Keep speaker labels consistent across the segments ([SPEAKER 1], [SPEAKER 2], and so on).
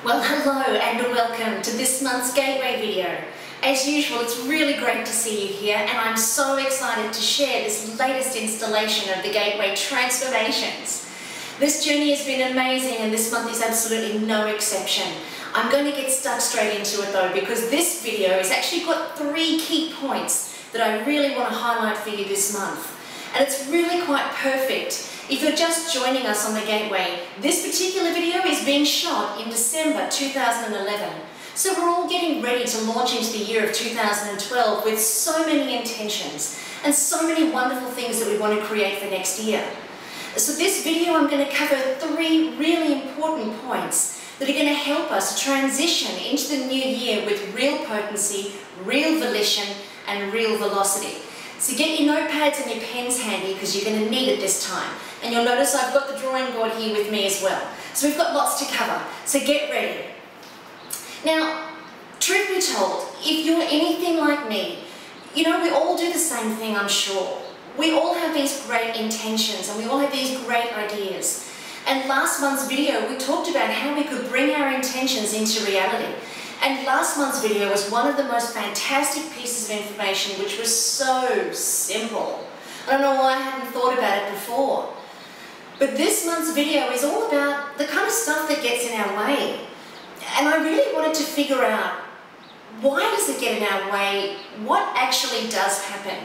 [SPEAKER 1] Well, hello and welcome to this month's Gateway video. As usual, it's really great to see you here, and I'm so excited to share this latest installation of the Gateway Transformations. This journey has been amazing, and this month is absolutely no exception. I'm going to get stuck straight into it though, because this video has actually got 3 key points that I really want to highlight for you this month. And it's really quite perfect. If you're just joining us on the Gateway, this particular video is being shot in December 2011. So we're all getting ready to launch into the year of 2012 with so many intentions and so many wonderful things that we want to create for next year. So this video I'm going to cover 3 really important points that are going to help us transition into the new year with real potency, real volition and real velocity. So get your notepads and your pens handy because you're going to need it this time. And you'll notice I've got the drawing board here with me as well. So we've got lots to cover, so get ready. Now, truth be told, if you're anything like me, you know, we all do the same thing, I'm sure. We all have these great intentions and we all have these great ideas. And last month's video, we talked about how we could bring our intentions into reality. And last month's video was one of the most fantastic pieces of information, which was so simple. I don't know why I hadn't thought about it before. But this month's video is all about the kind of stuff that gets in our way. And I really wanted to figure out, why does it get in our way? What actually does happen?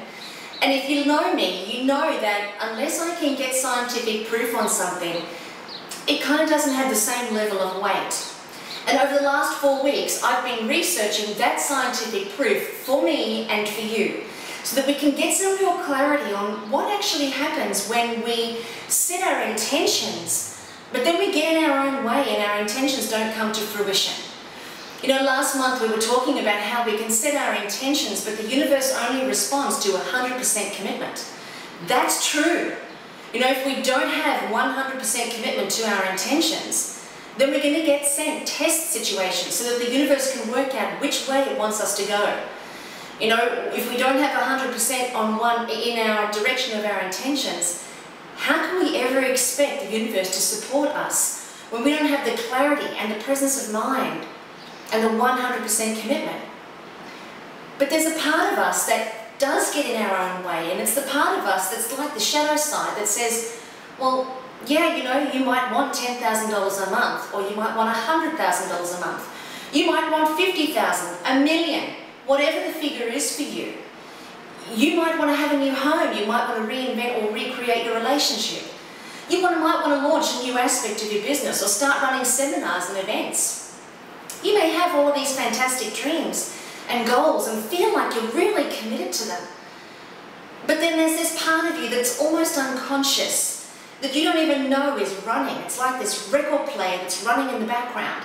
[SPEAKER 1] And if you know me, you know that unless I can get scientific proof on something, it kind of doesn't have the same level of weight. And over the last 4 weeks, I've been researching that scientific proof for me and for you, so that we can get some real clarity on what actually happens when we set our intentions, but then we get in our own way and our intentions don't come to fruition. You know, last month we were talking about how we can set our intentions, but the universe only responds to 100% commitment. That's true. You know, if we don't have 100% commitment to our intentions, then we're going to get sent test situations so that the universe can work out which way it wants us to go. You know, if we don't have 100% in our direction of our intentions, how can we ever expect the universe to support us when we don't have the clarity and the presence of mind and the 100% commitment? But there's a part of us that does get in our own way, and it's the part of us that's like the shadow side that says, well, yeah, you know, you might want $10,000 a month, or you might want $100,000 a month. You might want $50,000, $1 million, whatever the figure is for you. You might want to have a new home. You might want to reinvent or recreate your relationship. You might want to launch a new aspect of your business or start running seminars and events. You may have all of these fantastic dreams and goals and feel like you're really committed to them. But then there's this part of you that's almost unconscious, that you don't even know is running. It's like this record player that's running in the background.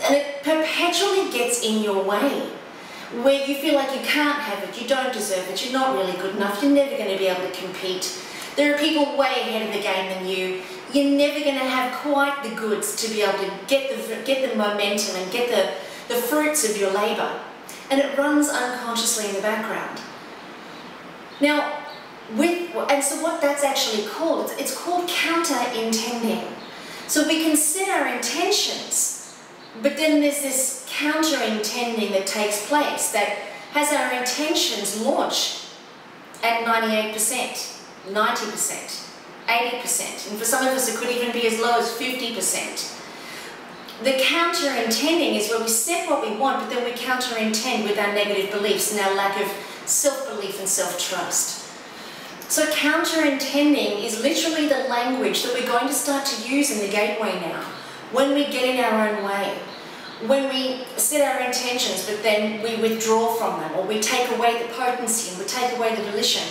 [SPEAKER 1] And it perpetually gets in your way, where you feel like you can't have it, you don't deserve it, you're not really good enough, you're never going to be able to compete. There are people way ahead of the game than you. You're never going to have quite the goods to be able to get the momentum and get the fruits of your labour. And it runs unconsciously in the background. Now, so what that's actually called, it's called counter-intending. So we can set our intentions, but then there's this counter-intending that takes place that has our intentions launch at 98%, 90%, 80%, and for some of us it could even be as low as 50%. The counter-intending is where we set what we want, but then we counter-intend with our negative beliefs and our lack of self-belief and self-trust. So counter-intending is literally the language that we're going to start to use in the Gateway now, when we get in our own way, when we set our intentions but then we withdraw from them, or we take away the potency and we take away the volition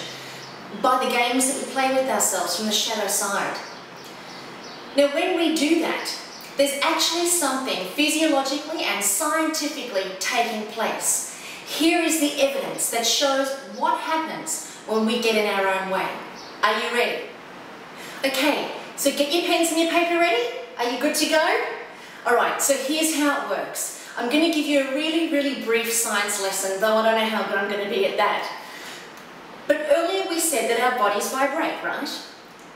[SPEAKER 1] by the games that we play with ourselves from the shadow side. Now when we do that, there's actually something physiologically and scientifically taking place. Here is the evidence that shows what happens when we get in our own way. Are you ready? Okay, so get your pens and your paper ready. Are you good to go? Alright, so here's how it works. I'm going to give you a really, really brief science lesson, though I don't know how good I'm going to be at that. But earlier we said that our bodies vibrate, right?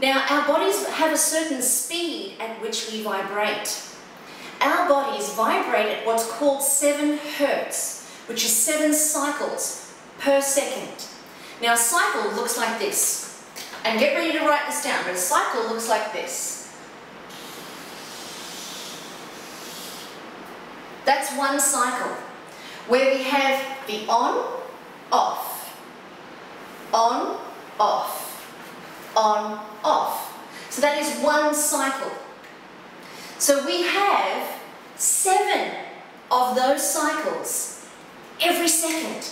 [SPEAKER 1] Now, our bodies have a certain speed at which we vibrate. Our bodies vibrate at what's called 7 hertz, which is 7 cycles per second. Now a cycle looks like this. And get ready to write this down, but a cycle looks like this. That's one cycle, where we have the on, off, on, off, on, off. So that is one cycle. So we have 7 of those cycles every second.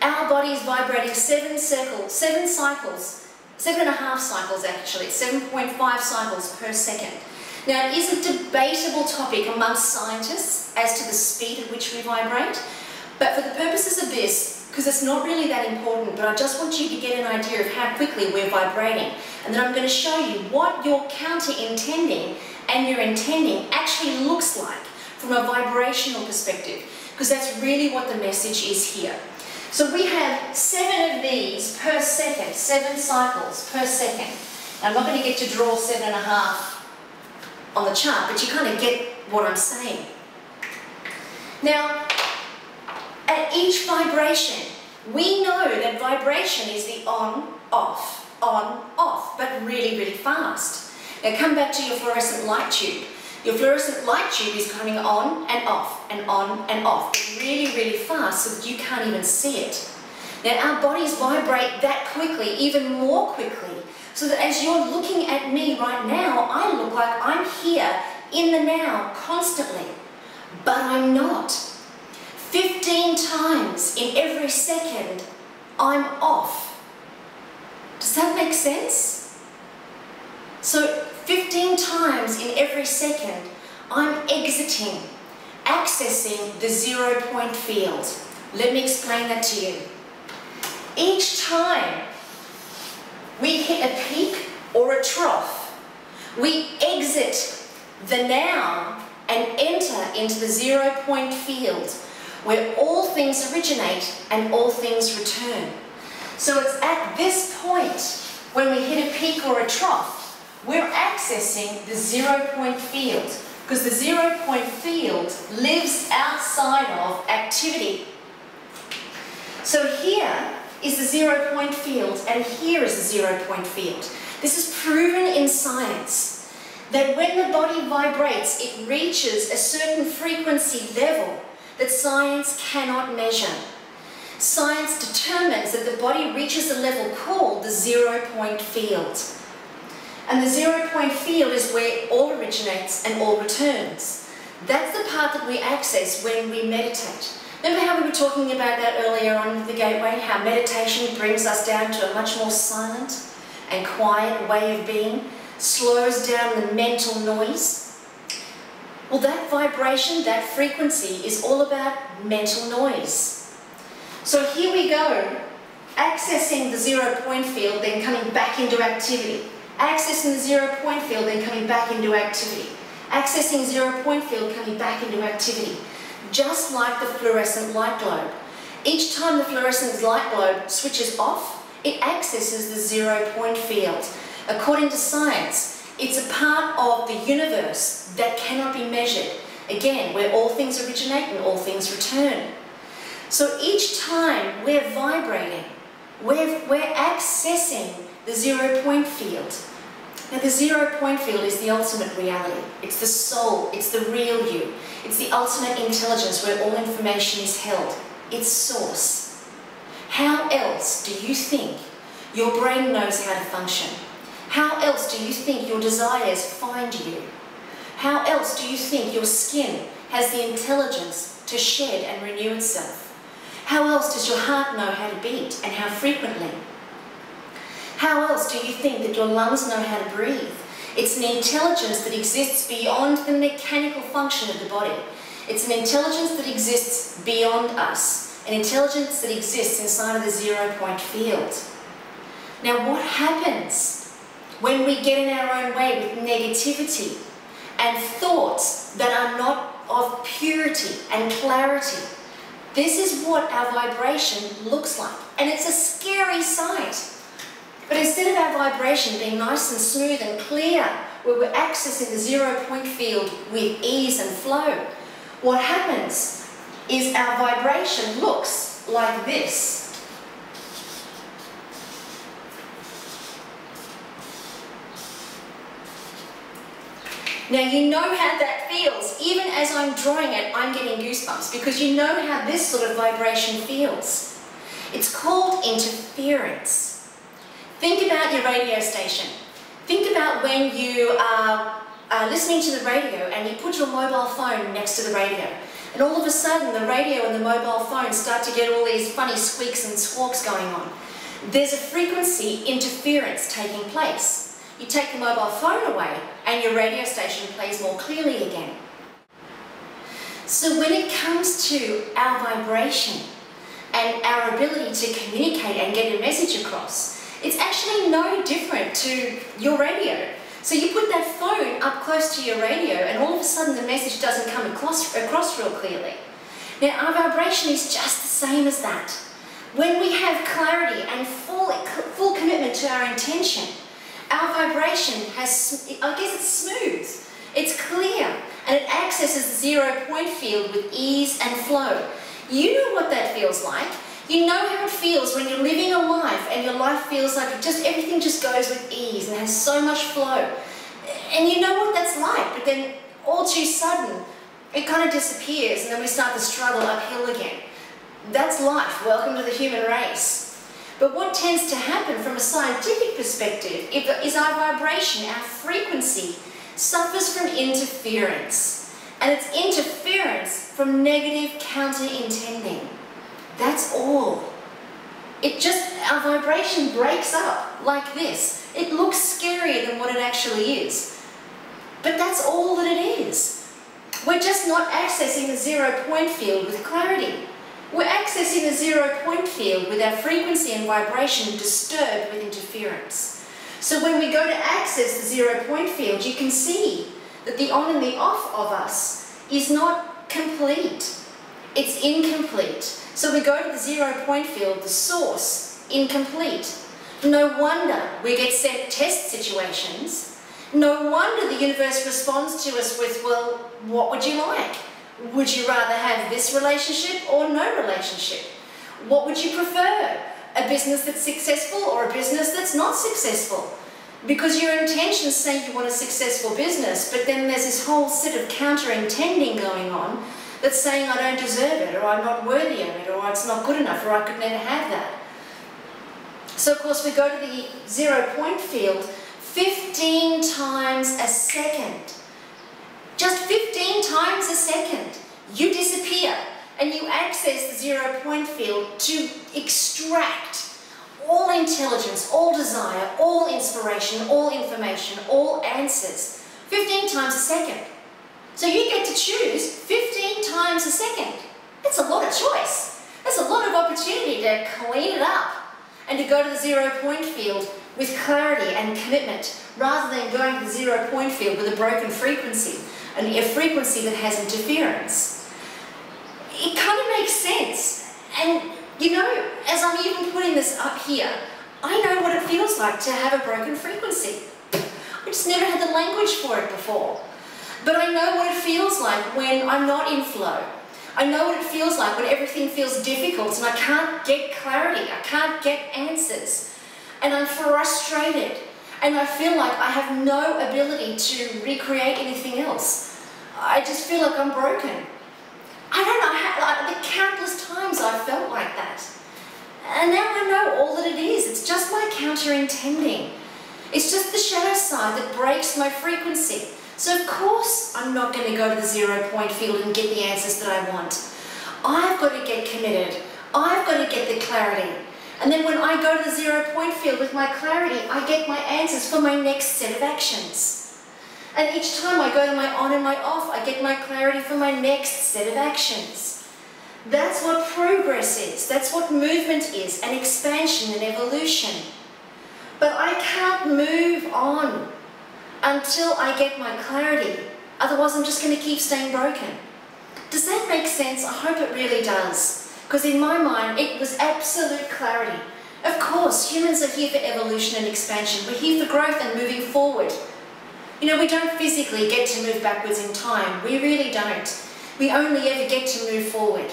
[SPEAKER 1] Our body is vibrating 7 cycles, 7.5 cycles actually, 7.5 cycles per second. Now, it is a debatable topic amongst scientists as to the speed at which we vibrate, but for the purposes of this, because it's not really that important, but I just want you to get an idea of how quickly we're vibrating, and then I'm going to show you what your counter-intending and your intending actually looks like from a vibrational perspective, because that's really what the message is here. So we have 7 of these per second, 7 cycles per second. Now, I'm not going to get to draw 7.5 on the chart, but you kind of get what I'm saying. Now, at each vibration, we know that vibration is the on, off, but really, really fast. Now come back to your fluorescent light tube. Your fluorescent light tube is coming on and off, and on and off, but really, really fast so that you can't even see it. Now our bodies vibrate that quickly, even more quickly, so that as you're looking at me right now, I look like I'm here in the now constantly, but I'm not. 15 times in every second, I'm off. Does that make sense? So 15 times in every second, I'm exiting, accessing the 0 point field. Let me explain that to you. Each time we hit a peak or a trough, we exit the now and enter into the 0 point field, where all things originate and all things return. So it's at this point, when we hit a peak or a trough, we're accessing the 0 point field, because the 0 point field lives outside of activity. So here is the 0 point field, and here is the 0 point field. This is proven in science, that when the body vibrates, it reaches a certain frequency level that science cannot measure. Science determines that the body reaches a level called the 0 point field. And the 0 point field is where all originates and all returns. That's the part that we access when we meditate. Remember how we were talking about that earlier on with the gateway, how meditation brings us down to a much more silent and quiet way of being, slows down the mental noise? Well, that vibration, that frequency, is all about mental noise. So here we go, accessing the 0 point field, then coming back into activity. Accessing the 0 point field, then coming back into activity. Accessing 0 point field, coming back into activity. Just like the fluorescent light globe. Each time the fluorescent light globe switches off, it accesses the 0 point field. According to science, it's a part of the universe that cannot be measured. Again, where all things originate and all things return. So each time we're vibrating, we're accessing the 0 point field. Now the 0 point field is the ultimate reality. It's the soul, it's the real you. It's the ultimate intelligence where all information is held. It's source. How else do you think your brain knows how to function? How else do you think your desires find you? How else do you think your skin has the intelligence to shed and renew itself? How else does your heart know how to beat and how frequently? How else do you think that your lungs know how to breathe? It's an intelligence that exists beyond the mechanical function of the body. It's an intelligence that exists beyond us, an intelligence that exists inside of the 0 point field. Now what happens when we get in our own way with negativity and thoughts that are not of purity and clarity? This is what our vibration looks like, and it's a scary sight. But instead of our vibration being nice and smooth and clear, where we're accessing the 0 point field with ease and flow, what happens is our vibration looks like this. Now you know how that feels. Even as I'm drawing it, I'm getting goosebumps because you know how this sort of vibration feels. It's called interference. Think about your radio station. Think about when you are listening to the radio and you put your mobile phone next to the radio. And all of a sudden the radio and the mobile phone start to get all these funny squeaks and squawks going on. There's a frequency interference taking place. You take the mobile phone away and your radio station plays more clearly again. So when it comes to our vibration and our ability to communicate and get a message across, it's actually no different to your radio. So you put that phone up close to your radio and all of a sudden the message doesn't come across real clearly. Now our vibration is just the same as that. When we have clarity and full commitment to our intention, our vibration has, I guess it's smooth, it's clear, and it accesses the 0 point field with ease and flow. You know what that feels like. You know how it feels when you're living a life and your life feels like everything just goes with ease and has so much flow. And you know what that's like, but then all too sudden, it kind of disappears and then we start to struggle uphill again. That's life. Welcome to the human race. But what tends to happen from a scientific perspective is our vibration, our frequency, suffers from interference. And it's interference from negative counter-intending. That's all. Our vibration breaks up like this. It looks scarier than what it actually is. But that's all that it is. We're just not accessing the 0 point field with clarity. We're accessing the 0 point field with our frequency and vibration disturbed with interference. So when we go to access the 0 point field, you can see that the on and the off of us is not complete. It's incomplete. So we go to the 0 point field, the source, incomplete. No wonder we get set test situations. No wonder the universe responds to us with, well, what would you like? Would you rather have this relationship or no relationship? What would you prefer? A business that's successful or a business that's not successful? Because your intentions say you want a successful business, but then there's this whole set of counter-intending going on that's saying I don't deserve it, or I'm not worthy of it, or it's not good enough, or I could never have that. So of course we go to the 0 point field 15 times a second. Just 15 times a second, you disappear and you access the 0 point field to extract all intelligence, all desire, all inspiration, all information, all answers. 15 times a second. So you get to choose 15 times a second. That's a lot of choice. That's a lot of opportunity to clean it up and to go to the 0 point field with clarity and commitment rather than going to the 0 point field with a broken frequency. And a frequency that has interference. It kind of makes sense. And you know, as I'm even putting this up here, I know what it feels like to have a broken frequency. I just never had the language for it before. But I know what it feels like when I'm not in flow. I know what it feels like when everything feels difficult and I can't get clarity, I can't get answers. And I'm frustrated. And I feel like I have no ability to recreate anything else. I just feel like I'm broken. I don't know how, the countless times I've felt like that. And now I know all that it is. It's just my counter-intending. It's just the shadow side that breaks my frequency. So of course I'm not going to go to the 0 point field and get the answers that I want. I've got to get committed. I've got to get the clarity. And then when I go to the 0 point field with my clarity, I get my answers for my next set of actions. And each time I go to my on and my off, I get my clarity for my next set of actions. That's what progress is. That's what movement is, and expansion and evolution. But I can't move on until I get my clarity. Otherwise, I'm just going to keep staying broken. Does that make sense? I hope it really does. Because in my mind, it was absolute clarity. Of course, humans are here for evolution and expansion. We're here for growth and moving forward. You know, we don't physically get to move backwards in time. We really don't. We only ever get to move forward.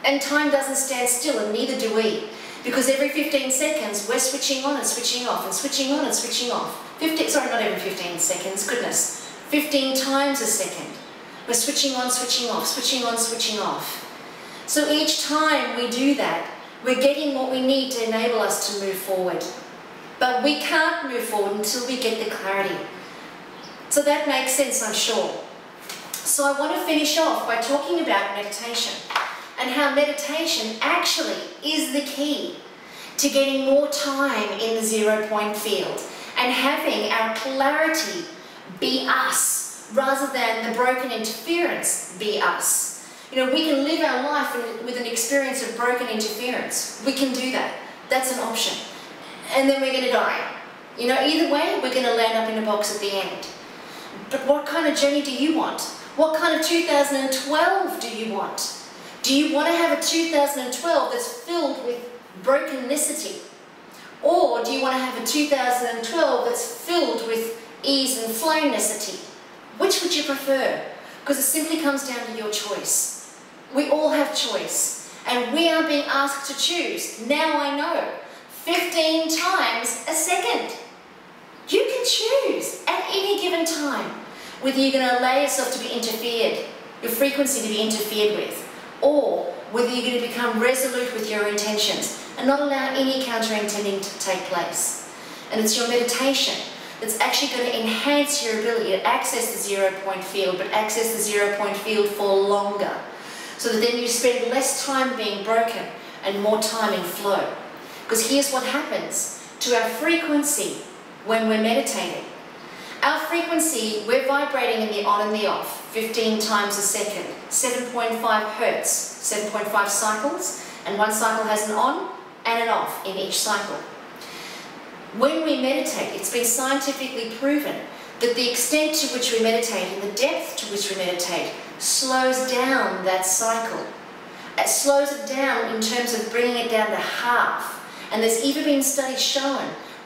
[SPEAKER 1] And time doesn't stand still, and neither do we. Because every 15 seconds, we're switching on and switching off, and switching on and switching off. Sorry, not every 15 seconds, goodness. 15 times a second. We're switching on, switching off, switching on, switching off. So each time we do that, we're getting what we need to enable us to move forward. But we can't move forward until we get the clarity. So that makes sense, I'm sure. So I want to finish off by talking about meditation and how meditation actually is the key to getting more time in the 0 point field and having our clarity be us rather than the broken interference be us. You know, we can live our life with an experience of broken interference. We can do that. That's an option. And then we're going to die. You know, either way, we're going to land up in a box at the end. But what kind of journey do you want? What kind of 2012 do you want? Do you want to have a 2012 that's filled with brokennicity? Or do you want to have a 2012 that's filled with ease and flownicity? Which would you prefer? Because it simply comes down to your choice. We all have choice, and we are being asked to choose. Now I know, 15 times a second. You can choose at any given time whether you're going to allow yourself to be interfered, your frequency to be interfered with, or whether you're going to become resolute with your intentions and not allow any counter-intending to take place. And it's your meditation that's actually going to enhance your ability to access the 0 point field, but access the 0 point field for longer, so that then you spend less time being broken and more time in flow. Because here's what happens to our frequency when we're meditating. Our frequency, we're vibrating in the on and the off 15 times a second, 7.5 hertz, 7.5 cycles, and one cycle has an on and an off in each cycle. When we meditate, it's been scientifically proven that the extent to which we meditate and the depth to which we meditate slows down that cycle. It slows it down in terms of bringing it down to half. And there's even been studies shown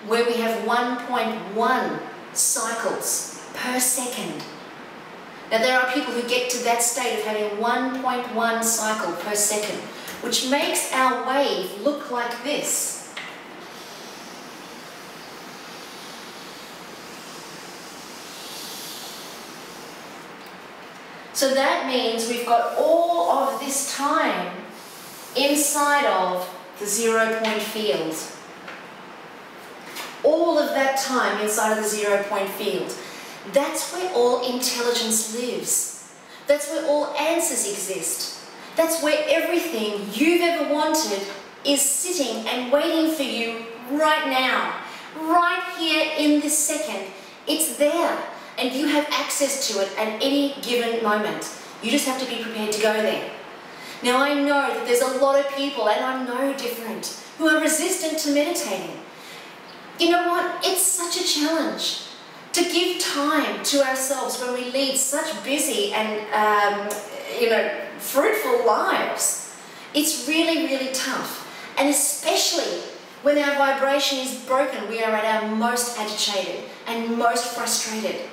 [SPEAKER 1] where we have 1.1 cycles per second. Now there are people who get to that state of having 1.1 cycle per second, which makes our wave look like this. So that means we've got all of this time inside of the 0 point field. All of that time inside of the 0 point field. That's where all intelligence lives. That's where all answers exist. That's where everything you've ever wanted is sitting and waiting for you right now. Right here in this second. It's there. And you have access to it at any given moment. You just have to be prepared to go there. Now I know that there's a lot of people, and I'm no different, who are resistant to meditating. You know what? It's such a challenge to give time to ourselves when we lead such busy and fruitful lives. It's really, really tough. And especially when our vibration is broken, we are at our most agitated and most frustrated.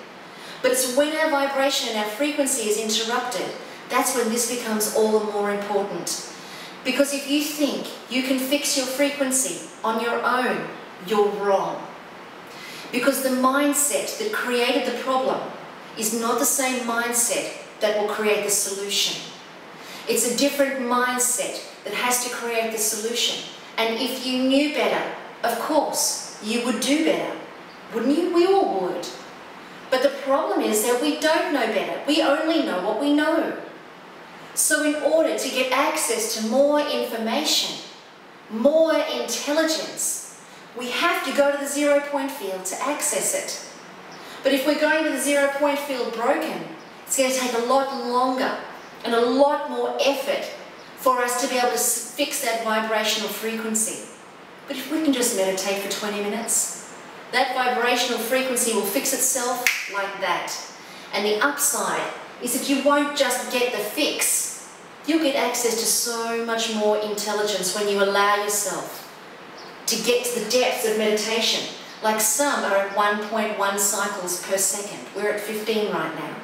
[SPEAKER 1] But it's when our vibration and our frequency is interrupted, that's when this becomes all the more important. Because if you think you can fix your frequency on your own, you're wrong. Because the mindset that created the problem is not the same mindset that will create the solution. It's a different mindset that has to create the solution. And if you knew better, of course, you would do better. Wouldn't you? We all would. But the problem is that we don't know better. We only know what we know. So in order to get access to more information, more intelligence, we have to go to the 0 point field to access it. But if we're going to the 0 point field broken, it's going to take a lot longer and a lot more effort for us to be able to fix that vibrational frequency. But if we can just meditate for 20 minutes, that vibrational frequency will fix itself like that. And the upside is that you won't just get the fix, you'll get access to so much more intelligence when you allow yourself to get to the depths of meditation. Like some are at 1.1 cycles per second. We're at 15 right now.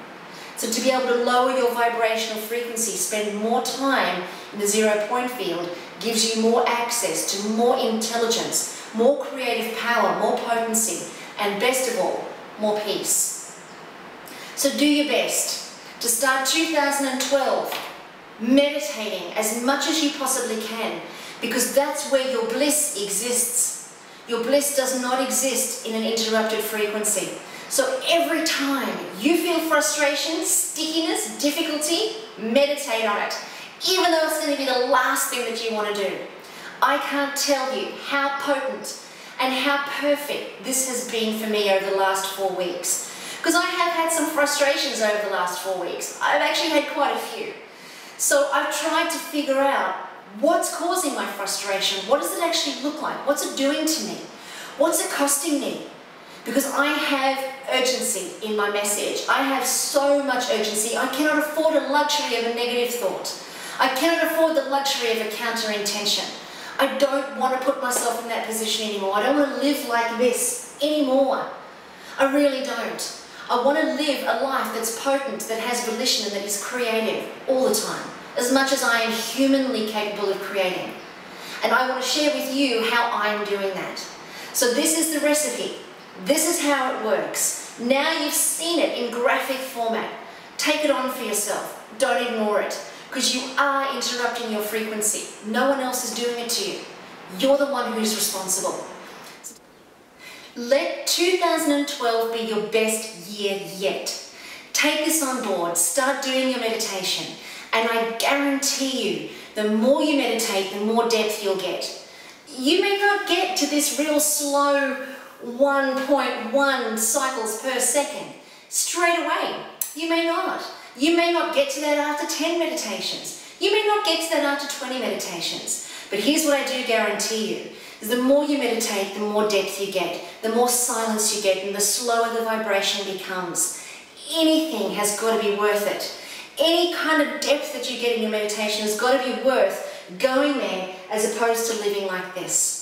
[SPEAKER 1] So to be able to lower your vibrational frequency, spend more time in the 0 point field, gives you more access to more intelligence, more creative power, more potency, and best of all, more peace. So do your best to start 2012 meditating as much as you possibly can, because that's where your bliss exists. Your bliss does not exist in an interrupted frequency. So every time you feel frustration, stickiness, difficulty, meditate on it, even though it's going to be the last thing that you want to do. I can't tell you how potent and how perfect this has been for me over the last 4 weeks. Because I have had some frustrations over the last 4 weeks. I've actually had quite a few. So I've tried to figure out what's causing my frustration. What does it actually look like? What's it doing to me? What's it costing me? Because I have urgency in my message. I have so much urgency. I cannot afford the luxury of a negative thought. I cannot afford the luxury of a counter-intention. I don't want to put myself in that position anymore. I don't want to live like this anymore. I really don't. I want to live a life that's potent, that has volition, and that is creative all the time, as much as I am humanly capable of creating. And I want to share with you how I'm doing that. So this is the recipe. This is how it works. Now you've seen it in graphic format. Take it on for yourself. Don't ignore it, because you are interrupting your frequency. No one else is doing it to you. You're the one who's responsible. Let 2012 be your best year yet. Take this on board. Start doing your meditation. And I guarantee you, the more you meditate, the more depth you'll get. You may not get to this real slow 1.1 cycles per second straight away. You may not. You may not get to that after 10 meditations. You may not get to that after 20 meditations. But here's what I do guarantee you, is the more you meditate, the more depth you get, the more silence you get, and the slower the vibration becomes. Anything has got to be worth it. Any kind of depth that you get in your meditation has got to be worth going there as opposed to living like this.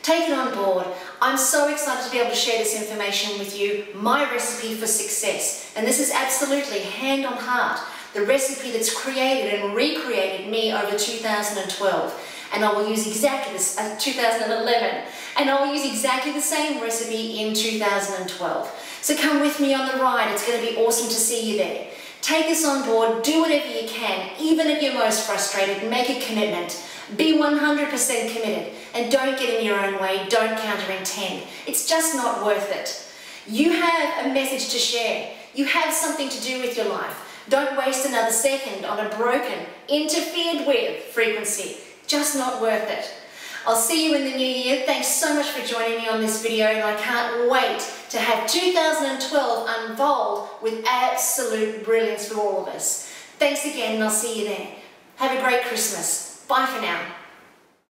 [SPEAKER 1] Take it on board. I'm so excited to be able to share this information with you, my recipe for success. And this is absolutely, hand on heart, the recipe that's created and recreated me over 2012. And I will use exactly this, 2011, and I will use exactly the same recipe in 2012. So come with me on the ride. It's going to be awesome to see you there. Take this on board, do whatever you can, even at your most frustrated, make a commitment. Be 100% committed, and don't get in your own way, don't counter-intend. It's just not worth it. You have a message to share. You have something to do with your life. Don't waste another second on a broken, interfered with frequency. Just not worth it. I'll see you in the new year. Thanks so much for joining me on this video, and I can't wait to have 2012 unfold with absolute brilliance for all of us. Thanks again, and I'll see you then. Have a great Christmas. Bye for now.